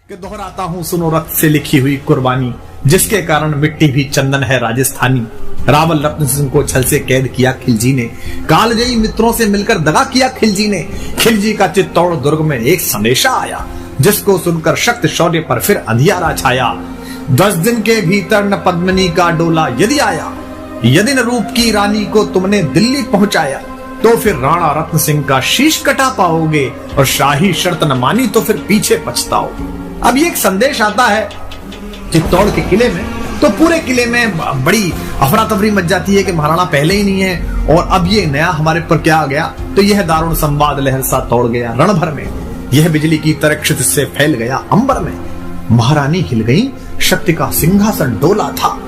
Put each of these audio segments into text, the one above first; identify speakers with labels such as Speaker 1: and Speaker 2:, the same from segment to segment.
Speaker 1: कि दोहराता हूं सुनो रक्त से लिखी हुई कुर्बानी, जिसके कारण मिट्टी भी चंदन है राजस्थानी। रावल रत्न सिंह को छल से कैद किया खिलजी ने, कालजयी मित्रों से मिलकर दगा किया खिलजी ने। खिलजी का चित्तौड़ दुर्ग में एक संदेशा आया, जिसको सुनकर शक्त शौर्य पर फिर अंधियारा छाया। 10 दिन के भीतर न पद्मिनी का डोला यदि आया, यदि न रूप की रानी को तुमने दिल्ली पहुंचाया, तो फिर राणा रत्न सिंह का शीश कटा पाओगे, और शाही शर्त न मानी तो फिर पीछे पछताओगे। अब ये एक संदेश आता है चित्तौड़ के किले में, तो पूरे किले में बड़ी अफरा तफरी मच जाती है कि महाराणा पहले ही नहीं है और अब ये नया हमारे पर क्या आ गया। तो यह दारुण संवाद लहर सा तोड़ गया रण भर में, यह बिजली की तरह क्षितिज से फैल गया अंबर में। महारानी हिल गई, शक्ति का सिंहासन डोला था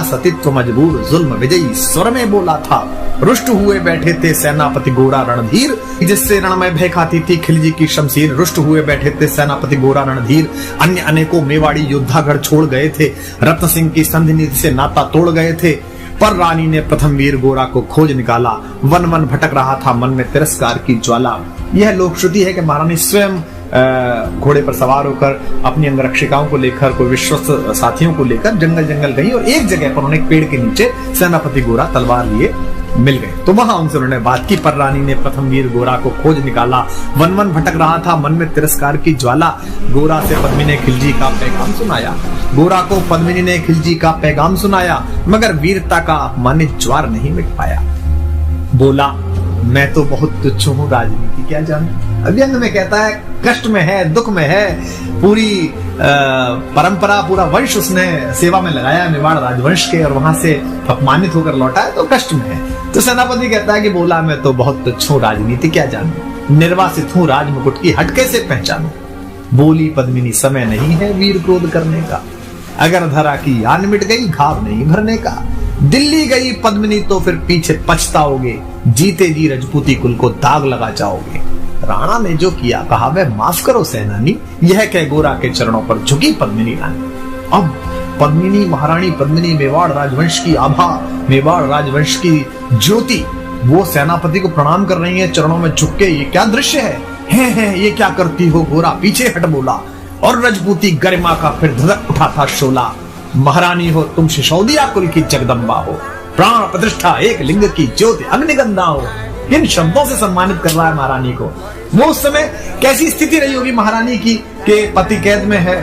Speaker 1: सतीत्व मजबूर जुल्म विजयी स्वर में बोला था। रुष्ट हुए बैठे थे सेनापति गोरा रणधीर, जिससे रण में भय खाती थी खिलजी की शमशीर। रुष्ट हुए बैठे थे सेनापति गोरा रणधीर, अन्य अनेकों मेवाड़ी योद्धागढ़ छोड़ गए थे, रत्न सिंह की संधि नीति से नाता तोड़ गए थे। पर रानी ने प्रथम वीर गोरा को खोज निकाला, वन वन भटक रहा था मन में तिरस्कार की ज्वाला। यह लोक श्रुति है कि महारानी स्वयं घोड़े पर सवार होकर अपनी अंगरक्षिकाओं को लेकर, कोई विश्वस्त साथियों को लेकर जंगल जंगल गई, और एक जगह पर उन्होंने एक पेड़ के नीचे सेनापति गोरा तलवार लिए मिल गए। तो वहां उनसे उन्होंने बात की। पर रानी ने प्रथम वीर गोरा को खोज निकाला, वन वन भटक रहा था मन में तिरस्कार की ज्वाला। गोरा से पद्मिनी ने खिलजी का पैगाम सुनाया, गोरा को पद्मिनी ने खिलजी का पैगाम सुनाया, मगर वीरता का अपमानित ज्वार नहीं मिट पाया। बोला, मैं तो बहुत तुच्छ हूँ, राजनीति क्या जानूं। अव्यंग में कहता है कष्ट में है, दुख में है, पूरी परंपरा, पूरा वंश उसने सेवा में लगाया मेवाड़ राजवंश के, और वहां से अपमानित होकर लौटा है तो कष्ट में है। तो सेनापति कहता है कि बोला, मैं तो बहुत तुच्छ हूँ, राजनीति क्या जानूं, निर्वासित हूँ, राज मुकुट की हट कैसे पहचानूं। बोली पद्मिनी, समय नहीं है वीर क्रोध करने का, अगर धरा की आन मिट गई घाव नहीं भरने का। दिल्ली गई पद्मिनी तो फिर पीछे पछताओगे, जीते जी रजपूती कुल को दाग लगा जाओगे। राणा ने जो किया कहा वह माफ करो सेनानी, यह कह गोरा के चरणों पर झुकी पद्मिनी रानी। अब पद्मिनी, महारानी पद्मिनी, मेवाड़ राजवंश की आभा, मेवाड़ राजवंश की ज्योति, वो सेनापति को प्रणाम कर रही है चरणों में झुक के। ये क्या दृश्य है, ये क्या करती हो गोरा, पीछे हट बोला। और रजपूती गरिमा का फिर धधक उठा था शोला। महारानी हो तुम, सिसोदिया कुल की जगदम्बा हो, प्राण प्रतिष्ठा एक लिंग की ज्योति अग्निगंधा हो। इन शब्दों से सम्मानित कर रहा है महारानी को। वो उस समय कैसी स्थिति रही होगी महारानी की कि पति कैद में है,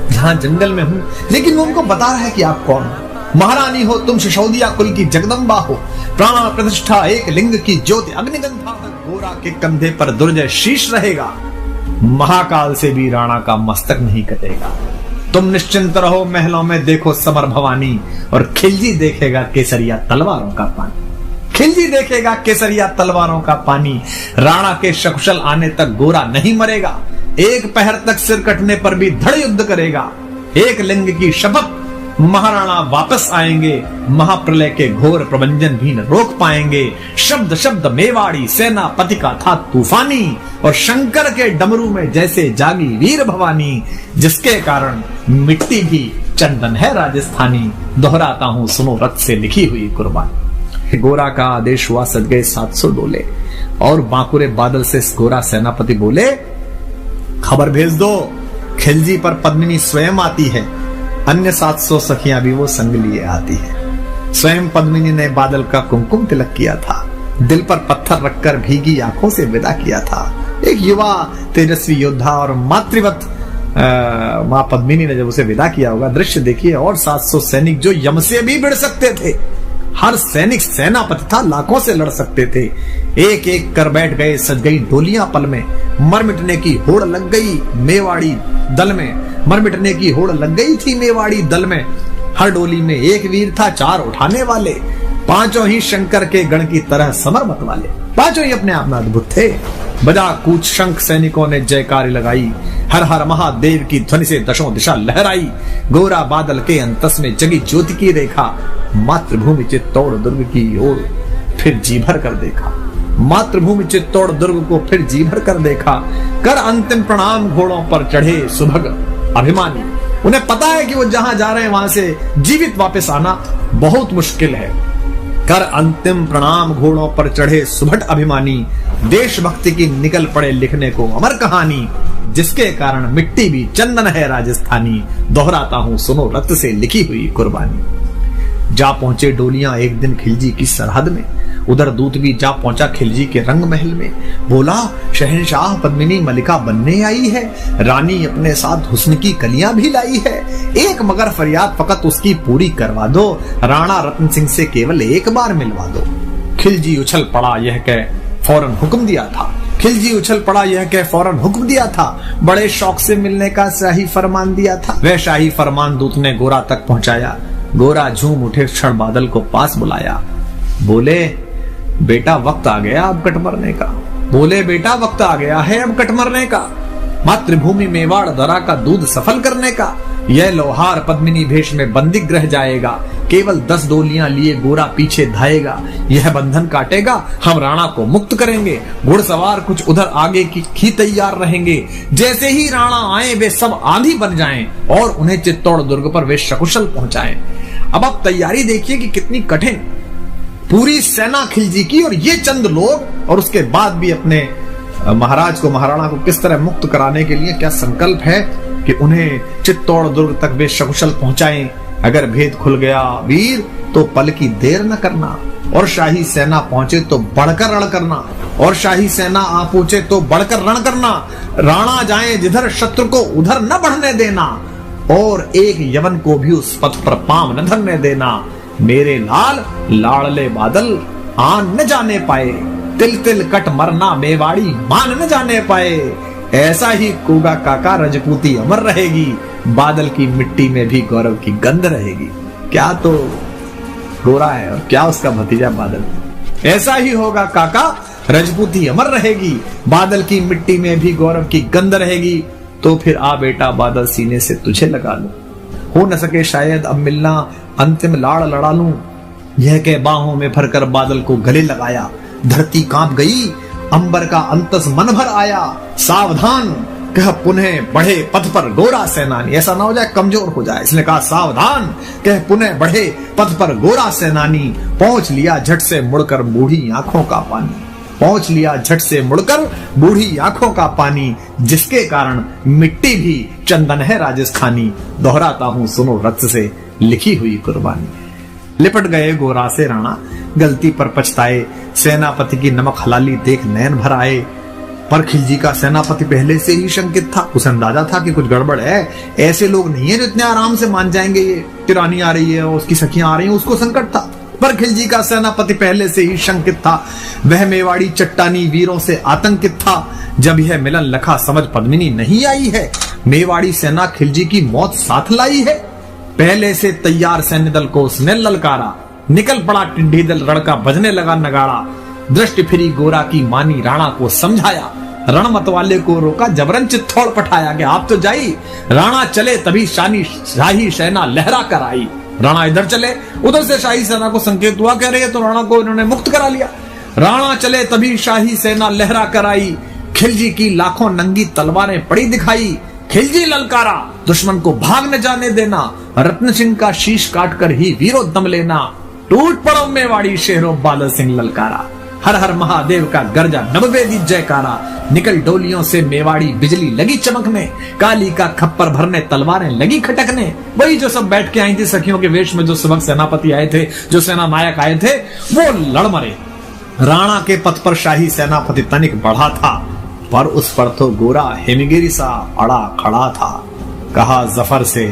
Speaker 1: जहां जंगल में हूं, लेकिन वो उनको बता रहा है कि आप कौन हो। महारानी हो तुम, सिसोदिया कुल की जगदम्बा हो, प्राण प्रतिष्ठा एक लिंग की ज्योति अग्निगंधा। गोरा के कंधे पर दुर्जय शीश रहेगा, महाकाल से भी राणा का मस्तक नहीं कटेगा। तुम निश्चिंत रहो महलों में देखो समर भवानी, और खिलजी देखेगा केसरिया तलवारों का पानी। खिलजी देखेगा केसरिया तलवारों का पानी। राणा के सकुशल आने तक गोरा नहीं मरेगा, एक पहर तक सिर कटने पर भी धड़ युद्ध करेगा। एक लिंग की शपथ, महाराणा वापस आएंगे, महाप्रलय के घोर प्रबंधन भी न रोक पाएंगे। शब्द शब्द मेवाड़ी सेनापति का था तूफानी, और शंकर के डमरू में जैसे जागी वीर भवानी, जिसके कारण मिट्टी भी चंदन है राजस्थानी। दोहराता हूँ सुनो रक्त से लिखी हुई कुर्बानी। गोरा का आदेश हुआ, सज गए 700 डोले, और बांकुरे बादल से गोरा सेनापति बोले, खबर भेज दो, खिलजी पर पद्मिनी स्वयं आती है, अन्य 700 सखियां भी वो संग लिए आती है। स्वयं पद्मिनी ने बादल का कुमकुम तिलक किया था, दिल पर पत्थर रखकर भीगी आंखों से विदा किया था। एक युवा तेजस्वी योद्धा और मातृवत मां पद्मिनी ने जब उसे विदा किया होगा, दृश्य देखिए। और 700 सैनिक जो यम से भी भिड़ सकते थे, हर सैनिक सेनापति था, लाखों से लड़ सकते थे, एक एक कर बैठ गए, सज गई डोलियां पल में। मर मिटने की होड़ लग गई मेवाड़ी दल में, मर मिटने की होड़ लग गई थी मेवाड़ी दल में। हर डोली में एक वीर था, 4 उठाने वाले, पांचों ही शंकर के गण की तरह समर मत वाले। पांचों ही अपने आप में अद्भुत थे। बजा कूच शंख सैनिकों ने जयकारी लगाई, हर हर महादेव की ध्वनि से दशों दिशा लहराई। गोरा बादल के अंतस में जगी ज्योति की रेखा, मातृभूमि चित्तौड़ दुर्ग की ओर फिर जी भर कर देखा। मातृभूमि चित्तौड़ दुर्ग को फिर जी भर कर देखा। कर अंतिम प्रणाम घोड़ों पर चढ़े सुभग अभिमानी। उन्हें पता है कि वो जहां जा रहे हैं वहां से जीवित वापस आना बहुत मुश्किल है। कर अंतिम प्रणाम घोड़ों पर चढ़े सुभट अभिमानी, देशभक्ति की निकल पड़े लिखने को अमर कहानी। जिसके कारण मिट्टी भी चंदन है राजस्थानी, दोहराता हूँ सुनो रक्त से लिखी हुई कुर्बानी। जा पहुंचे डोलियां एक दिन खिलजी की सरहद में, उधर दूत भी जा पहुंचा खिलजी के रंग महल में। बोला शहंशाह पद्मिनी मलिका बनने आई है, रानी अपने साथ हुस्न की कलियां भी लाई है, एक मगर फरियाद फकत उसकी पूरी करवा दो, राणा रत्न सिंह से केवल एक बार मिलवा दो। खिलजी उछल पड़ा यह कह फौरन हुक्म दिया था, खिलजी उछल पड़ा यह कह फौरन हुक्म दिया था, बड़े शौक से मिलने का शाही फरमान दिया था। वह शाही फरमान दूत ने गोरा तक पहुंचाया, गोरा झूम उठे क्षण बादल को पास बुलाया। बोले बेटा वक्त आ गया अब कट मरने का, बोले बेटा वक्त आ गया है अब कट मरने का, मातृभूमि मेवाड़ दरा का दूध सफल करने का। यह लोहार पद्मिनी भेष में बंदी ग्रह जाएगा, केवल 10 डोलियां लिए गोरा पीछे धाएगा, यह बंधन काटेगा हम राणा को मुक्त करेंगे, घुड़सवार कुछ उधर आगे की तैयार रहेंगे, जैसे ही राणा आए वे सब आंधी बन जाएं और उन्हें चित्तौड़ दुर्ग पर वे सकुशल पहुंचाएं। अब आप तैयारी देखिए कि कितनी कठिन, पूरी सेना खिलजी की और ये चंद लोग, और उसके बाद भी अपने महाराज को महाराणा को किस तरह मुक्त कराने के लिए क्या संकल्प है कि उन्हें चित्तौड़ दुर्ग तक वे सकुशल पहुंचाएं। अगर भेद खुल गया वीर तो पल की देर न करना, और शाही सेना पहुंचे तो बढ़कर रण करना, और शाही सेना आ पहुंचे तो बढ़कर रण करना, राणा जाए जिधर शत्रु को उधर न बढ़ने देना, और एक यवन को भी उस पथ पर पांव न धरने देना। मेरे लाल लाड़ले बादल आन न जाने पाए, तिल तिल कट मरना मेवाड़ी मान न जाने पाए। ऐसा ही कूगा काका रजपूती अमर रहेगी, बादल की मिट्टी में भी गौरव की गंध रहेगी। क्या तो गोरा है और क्या उसका भतीजा बादल। ऐसा ही होगा काका रजपूती अमर रहेगी, बादल की मिट्टी में भी गौरव की गंध रहेगी। तो फिर आ बेटा बादल सीने से तुझे लगा लो, हो न सके शायद अब मिलना अंतिम लाड़ लड़ा लूं। यह कह बाहों में भरकर बादल को गले लगाया, धरती कांप गई, अंबर का अंतस मन भर आया। सावधान कह पुनः बढ़े पथ पर गोरा सेनानी, ऐसा ना हो जाए कमजोर हो जाए, इसने कहा सावधान कह पुनः बढ़े पथ पर गोरा सेनानी। पहुंच लिया झट से मुड़कर बूढ़ी आंखों का पानी, पहुंच लिया झट से मुड़कर बूढ़ी आंखों का पानी, जिसके कारण मिट्टी भी चंदन है राजस्थानी, दोहराता हूं सुनो रक्त से लिखी हुई कुर्बानी। लिपट गए गोरा से राणा, गलती पर पछताए, सेनापति की नमक हलाली देख नयन भर आए। पर खिलजी का सेनापति पहले से ही शंकित था, उसे अंदाजा था कि कुछ गड़बड़ है। ऐसे लोग नहीं है जो इतने आराम से मान जाएंगे, ये टिरानी आ रही है और उसकी सखियां आ रही हैं, उसको संकट था। पर खिलजी का सेनापति पहले से ही शंकित था, वह मेवाड़ी चट्टानी वीरों से आतंकित था। जब यह मिलन लखा समझ पद्मिनी नहीं आई है, मेवाड़ी सेना खिलजी की मौत साथ लाई है। पहले से तैयार सैन्य दल को उसने ललकारा, निकल पड़ा टिड्डी दल, रणका बजने लगा नगाड़ा। दृष्टि फिरी गोरा की मानी, राणा को समझाया, रण मतवाले को रोका, जबरन चित्तौड़ पठाया कि आप तो जाई। राणा चले तभी शाही सेना लहरा कर आई। राणा इधर चले, उधर से शाही सेना को संकेत हुआ, कह रही है तो राणा को इन्होंने मुक्त करा लिया। राणा चले तभी शाही सेना लहरा कर आई, खिलजी की लाखों नंगी तलवारें पड़ी दिखाई। खिलजी ललकारा, दुश्मन को भाग न जाने देना, रत्न सिंह का शीश काटकर ही वीरो दम लेना। टूट पड़ो मेवाड़ी शेरों, बादल सिंह ललकारा, हर हर महादेव का गर्जा नववेदी जयकारा। निकल डोलियों से मेवाड़ी बिजली लगी चमकने, काली का खप्पर भरने तलवारें लगी खटकने। वही जो सब बैठ के आई थी सखियों के वेश में, जो सबक सेनापति आए थे, जो सेना नायक आए थे, वो लड़ मरे। राणा के पथ पर शाही सेनापति तनिक बढ़ा था, पर उस पर तो गोरा हिमगिरी सा अड़ा खड़ा था। कहा जफर से,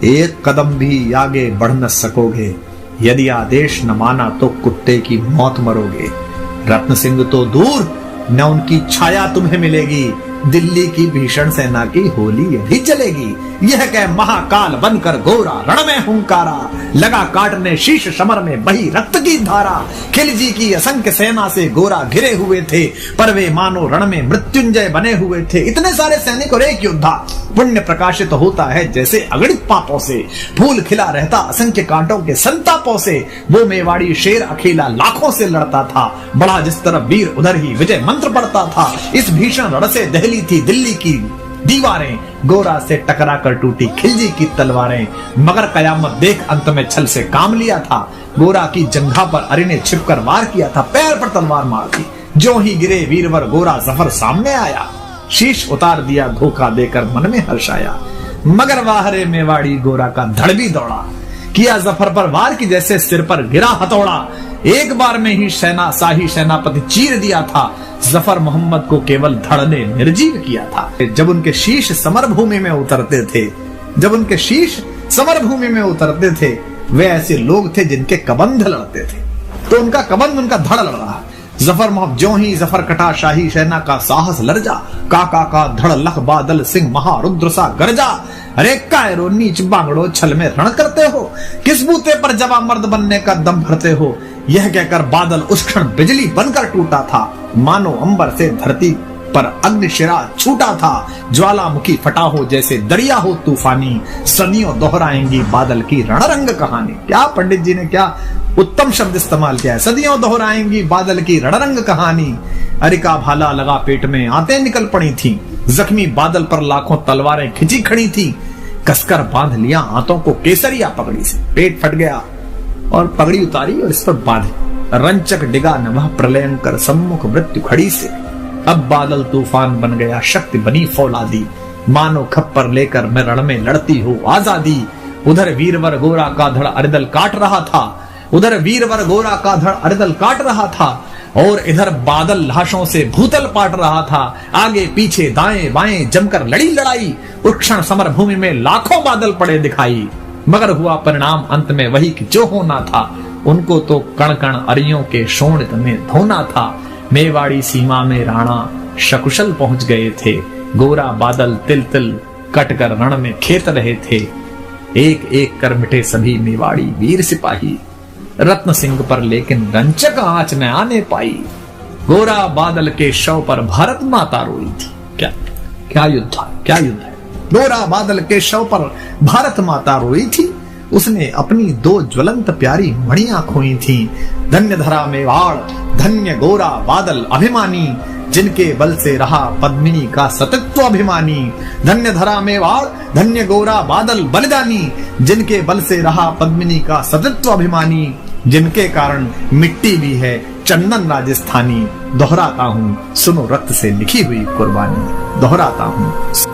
Speaker 1: एक कदम भी आगे बढ़ न सकोगे, यदि आदेश न माना तो कुत्ते की मौत मरोगे। रत्न सिंह तो दूर, न उनकी छाया तुम्हें मिलेगी, दिल्ली की भीषण सेना की होली यही चलेगी। यह कह महाकाल बनकर गोरा रण में हुंकारा, लगा काटने शीश समर में बही रक्त की धारा। खिलजी की असंख्य सेना से गोरा घिरे हुए थे, पर वे मानो रण में मृत्युंजय बने हुए थे। इतने सारे सैनिक और एक योद्धा, पुण्य प्रकाशित होता है जैसे अगणित पापों से, फूल खिला रहता असंख्य कांटों के संतापों से। वो मेवाड़ी शेर अकेला लाखों से लड़ता था, बड़ा जिस तरफ वीर उधर ही विजय मंत्र पढ़ता था। इस भीषण रण से दहली थी दिल्ली की दीवारें, गोरा से टकरा कर टूटी खिलजी की तलवारें। मगर कयामत देख अंत में छल से काम लिया था, गोरा की जंघा पर अरि ने छिपकर वार किया था, पैर पर तलवार मार दी। जो ही गिरे वीरवर गोरा जफर सामने आया, शीश उतार दिया धोखा देकर मन में हर्ष आया। मगर वाहरे मेवाड़ी गोरा का धड़ भी दौड़ा, किया जफर पर वार की जैसे सिर पर गिरा हथौड़ा। एक बार में ही शाही सेनापति चीर दिया था, जफर मोहम्मद को केवल धड़ ने निर्जीव किया था। जब उनके शीश समरभूमि में उतरते थे, वे ऐसे लोग थे जिनके कबंध लड़ते थे, तो उनका कबंध उनका धड़ लड़ रहा। जफर मोहम्मद ज्यों ही जफर कटा, शाही सेना का साहस लर्जा, काका का धड़ लख बादल सिंह महारुद्र सा गरजा। अरे कायरो नीच बांगड़ो छल में रण करते हो, किस बूते पर जवा मर्द बनने का दम भरते हो। यह कहकर बादल उस क्षण बिजली बनकर टूटा था, मानो अंबर से धरती पर अग्निशिरा छूटा था। ज्वालामुखी फटा हो जैसे दरिया हो तूफानी, सदियों दोहराएंगी बादल की रणरंग कहानी। क्या पंडित जी ने क्या उत्तम शब्द इस्तेमाल किया है, सदियों दोहराएंगी बादल की रणरंग कहानी। अरिका भाला लगा पेट में आते निकल पड़ी थी, जख्मी बादल पर लाखों तलवारें खिंची खड़ी थी। कसकर बांध लिया हाथों को केसरिया पगड़ी से, पेट फट गया और पगड़ी उतारी और इस पर बांधे। रंचक डिगा न वह प्रलयंकर सम्मुख मृत्यु खड़ी से। अब बादल तूफान बन गया, शक्ति बनी फौलादी, मानो खप्पर लेकर मैं रण में लड़ती हो आजादी। उधर वीरवर गोरा का धड़ अरिदल काट रहा था, और इधर बादल लाशों से भूतल पाट रहा था। आगे पीछे दाएं बाएं जमकर लड़ी लड़ाई, उस क्षण समर भूमि में लाखों बादल पड़े दिखाई। मगर हुआ परिणाम अंत में वही कि जो होना था, उनको तो कण कण अरियों के शोणित में धोना था। मेवाड़ी सीमा में राणा सकुशल पहुंच गए थे, गोरा बादल तिल तिल कट कर रण में खेत रहे थे। एक एक कर मिटे सभी मेवाड़ी वीर सिपाही, रत्न सिंह पर लेकिन रंचक आंच न आने पाई। गोरा बादल के शव पर भारत माता रोई थी। क्या युद्ध है। गोरा बादल के शव पर भारत माता रोई थी, उसने अपनी दो ज्वलंत प्यारी मणियां खोई थी। धन्य धरा मेवाड़, धन्य गोरा बादल अभिमानी, जिनके बल से रहा पद्मिनी का सतत्व अभिमानी। धन्य धरा मेवाड़, धन्य गोरा बादल बलिदानी, जिनके बल से रहा पद्मिनी का सतत्व अभिमानी, जिनके कारण मिट्टी भी है चंदन राजस्थानी। दोहराता हूँ सुनो रक्त से लिखी हुई कुर्बानी, दोहराता हूँ।